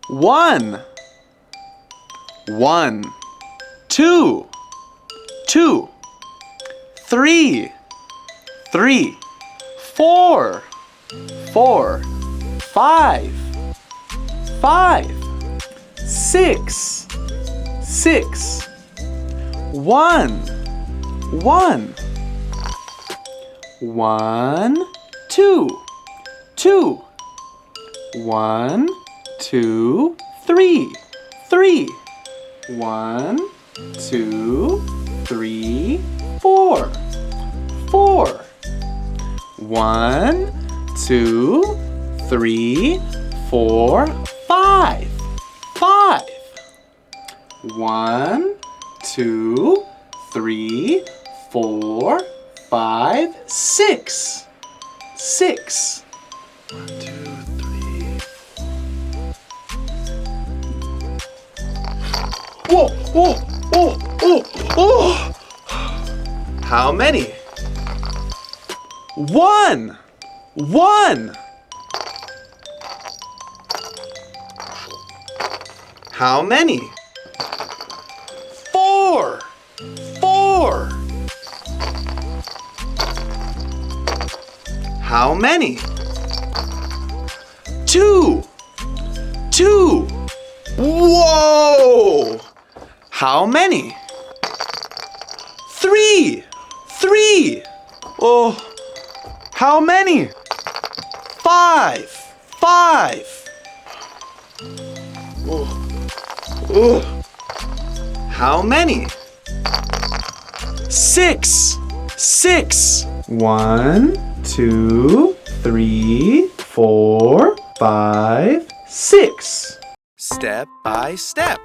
One. One. Two. Two. Three. Three. Four. Four. Five. Five. Six. Six. One. One. One. Two. Two. One. Two. Three. Three. One. Two. Three. Four. Four. One. Two. Three. Four. Five. Five. One. Two. Three. Four. Five. Six. Six. 1, 2, 3, 4. Whoa, whoa, oh, oh, oh. How many? One. One. How many? Four. Four. How many? Two. Two. Whoa! How many? Three. Three. Oh, how many? Five. Five. Oh. Oh. How many? Six. Six. 1, 2, 3, 4, 5, 6. Step by step.